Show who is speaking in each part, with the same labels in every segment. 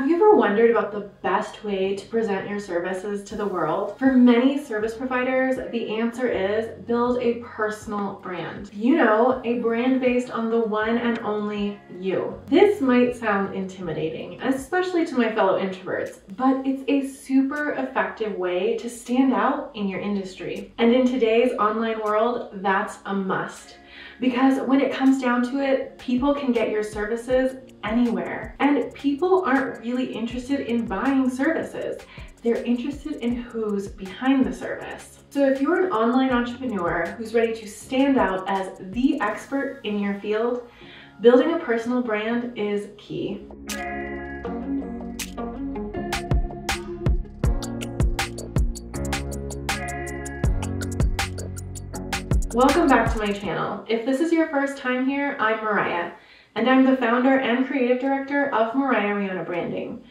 Speaker 1: Have you ever wondered about the best way to present your services to the world? For many service providers, the answer is build a personal brand. You know, a brand based on the one and only you. This might sound intimidating, especially to my fellow introverts, but it's a super effective way to stand out in your industry. And in today's online world, that's a must. Because when it comes down to it, people can get your services anywhere. And people aren't really interested in buying services. They're interested in who's behind the service. So if you're an online entrepreneur who's ready to stand out as the expert in your field, building a personal brand is key. Welcome back to my channel. If this is your first time here, I'm Moriah, and I'm the founder and creative director of Moriah Riona Branding.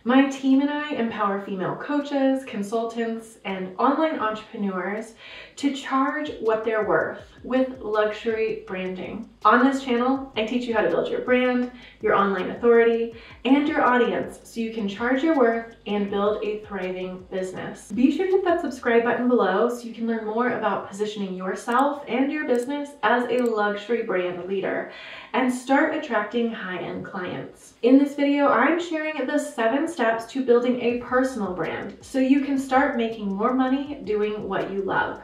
Speaker 1: My team and I empower female coaches, consultants, and online entrepreneurs to charge what they're worth with luxury branding. On this channel, I teach you how to build your brand, your online authority, and your audience so you can charge your worth and build a thriving business. Be sure to hit that subscribe button below so you can learn more about positioning yourself and your business as a luxury brand leader and start attracting high-end clients. In this video, I'm sharing the 7 steps to building a personal brand so you can start making more money doing what you love.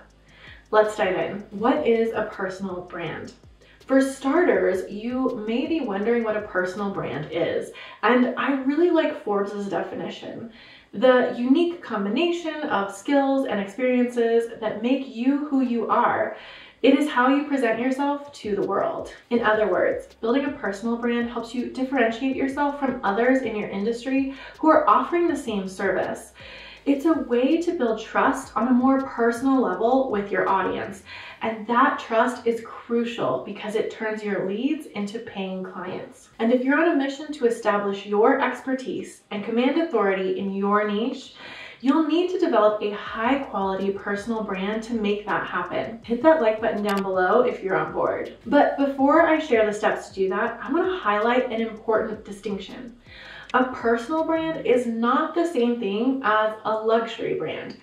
Speaker 1: Let's dive in. What is a personal brand? For starters, you may be wondering what a personal brand is, and I really like Forbes' definition. The unique combination of skills and experiences that make you who you are. It is how you present yourself to the world. In other words, building a personal brand helps you differentiate yourself from others in your industry who are offering the same service. It's a way to build trust on a more personal level with your audience. And that trust is crucial because it turns your leads into paying clients. And if you're on a mission to establish your expertise and command authority in your niche, you'll need to develop a high quality personal brand to make that happen. Hit that like button down below if you're on board. But before I share the steps to do that, I want to highlight an important distinction. A personal brand is not the same thing as a luxury brand.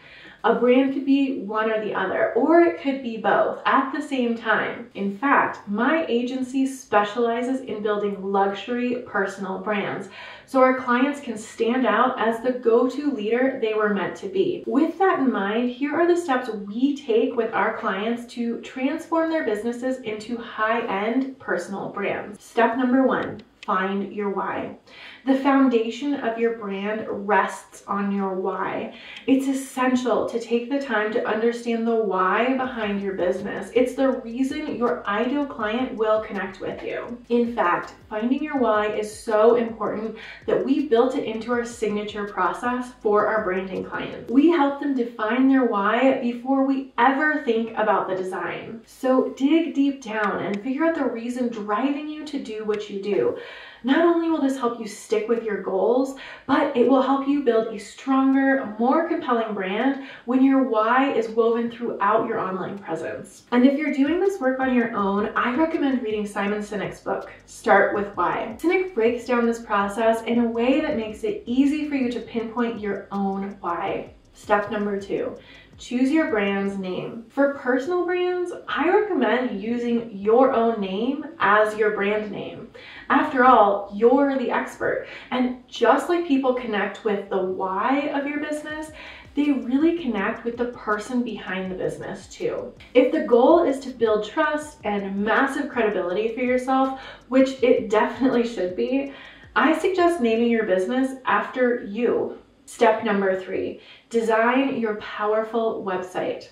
Speaker 1: A brand could be one or the other, or it could be both at the same time. In fact, my agency specializes in building luxury personal brands, so our clients can stand out as the go-to leader they were meant to be. With that in mind, here are the steps we take with our clients to transform their businesses into high-end personal brands. Step number 1. Find your why. The foundation of your brand rests on your why. It's essential to take the time to understand the why behind your business. It's the reason your ideal client will connect with you. In fact, finding your why is so important that we built it into our signature process for our branding clients. We help them define their why before we ever think about the design. So dig deep down and figure out the reason driving you to do what you do. Not only will this help you stick with your goals, but it will help you build a stronger, more compelling brand when your why is woven throughout your online presence. And if you're doing this work on your own, I recommend reading Simon Sinek's book, Start With Why. Sinek breaks down this process in a way that makes it easy for you to pinpoint your own why. Step number 2. Choose your brand's name. For personal brands, I recommend using your own name as your brand name. After all, you're the expert. And just like people connect with the why of your business, they really connect with the person behind the business too. If the goal is to build trust and massive credibility for yourself, which it definitely should be, I suggest naming your business after you. Step number 3, design your powerful website.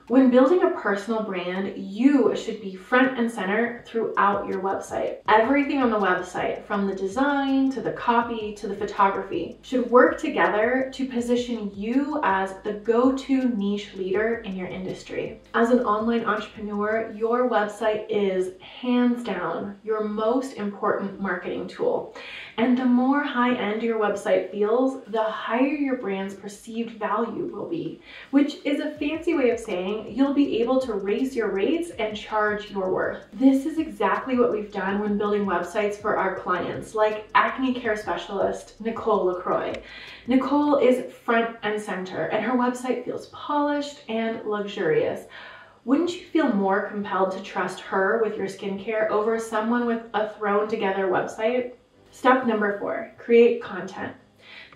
Speaker 1: When building a personal brand, you should be front and center throughout your website. Everything on the website, from the design to the copy to the photography, should work together to position you as the go-to niche leader in your industry. As an online entrepreneur, your website is hands down your most important marketing tool. And the more high-end your website feels, the higher your brand's perceived value will be, which is a fancy way of saying money, you'll be able to raise your rates and charge your worth. This is exactly what we've done when building websites for our clients, like acne care specialist Nicole LaCroix. Nicole is front and center, and her website feels polished and luxurious. Wouldn't you feel more compelled to trust her with your skincare over someone with a thrown together website? Step number 4, create content.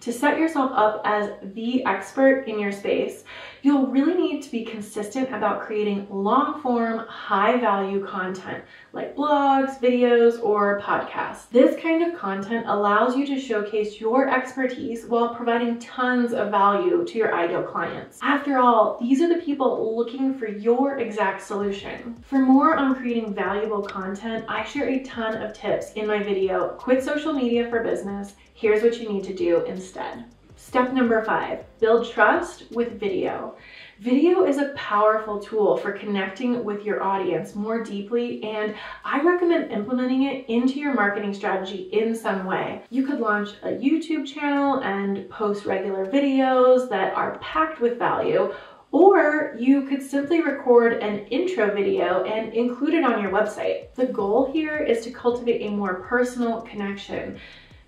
Speaker 1: To set yourself up as the expert in your space, you'll really need to be consistent about creating long-form, high-value content like blogs, videos, or podcasts. This kind of content allows you to showcase your expertise while providing tons of value to your ideal clients. After all, these are the people looking for your exact solution. For more on creating valuable content, I share a ton of tips in my video, Quit Social Media for Business. Here's what you need to do instead. Step number 5, build trust with video. Video is a powerful tool for connecting with your audience more deeply, and I recommend implementing it into your marketing strategy in some way. You could launch a YouTube channel and post regular videos that are packed with value, or you could simply record an intro video and include it on your website. The goal here is to cultivate a more personal connection.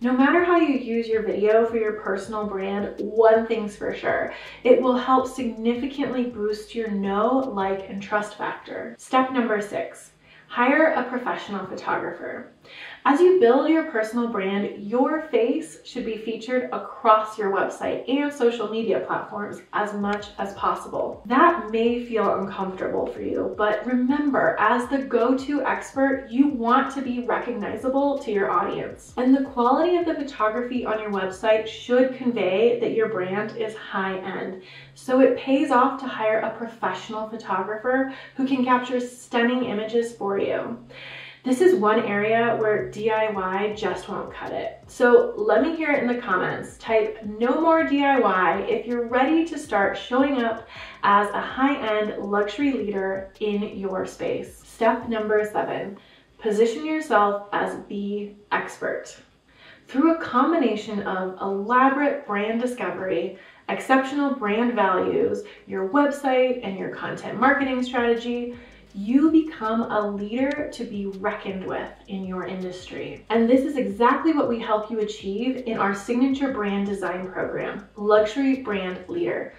Speaker 1: No matter how you use your video for your personal brand, one thing's for sure, it will help significantly boost your know, like, and trust factor. Step number 6, hire a professional photographer. As you build your personal brand, your face should be featured across your website and social media platforms as much as possible. That may feel uncomfortable for you, but remember, as the go-to expert, you want to be recognizable to your audience. And the quality of the photography on your website should convey that your brand is high-end. So it pays off to hire a professional photographer who can capture stunning images for you. This is one area where DIY just won't cut it. So let me hear it in the comments. Type "no more DIY" if you're ready to start showing up as a high-end luxury leader in your space. Step number 7, position yourself as the expert. Through a combination of elaborate brand discovery, exceptional brand values, your website, and your content marketing strategy, you become a leader to be reckoned with in your industry. And this is exactly what we help you achieve in our signature brand design program, Luxury Brand Leader.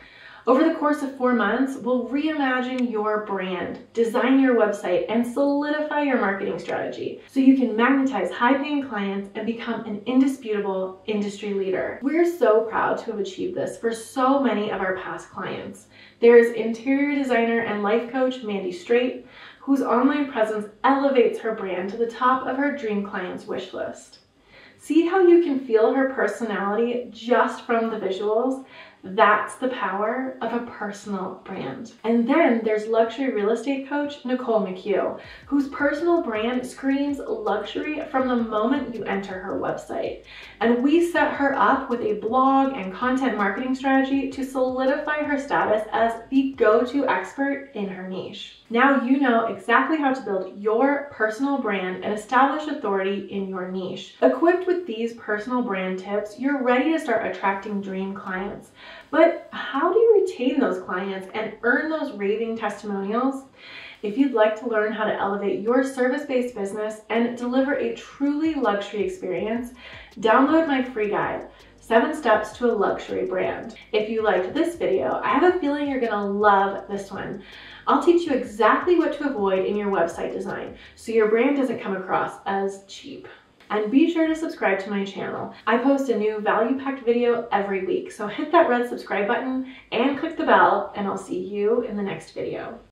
Speaker 1: Over the course of 4 months, we'll reimagine your brand, design your website, and solidify your marketing strategy so you can magnetize high-paying clients and become an indisputable industry leader. We're so proud to have achieved this for so many of our past clients. There's interior designer and life coach Mandy Straight, whose online presence elevates her brand to the top of her dream clients' wish list. See how you can feel her personality just from the visuals? That's the power of a personal brand. And then there's luxury real estate coach Nicole McHugh, whose personal brand screams luxury from the moment you enter her website. And we set her up with a blog and content marketing strategy to solidify her status as the go-to expert in her niche. Now you know exactly how to build your personal brand and establish authority in your niche. Equipped with these personal brand tips, you're ready to start attracting dream clients. But how do you retain those clients and earn those raving testimonials? If you'd like to learn how to elevate your service-based business and deliver a truly luxury experience, download my free guide, 7 Steps to a Luxury Brand. If you liked this video, I have a feeling you're gonna love this one. I'll teach you exactly what to avoid in your website design so your brand doesn't come across as cheap. And be sure to subscribe to my channel. I post a new value-packed video every week, so hit that red subscribe button and click the bell, and I'll see you in the next video.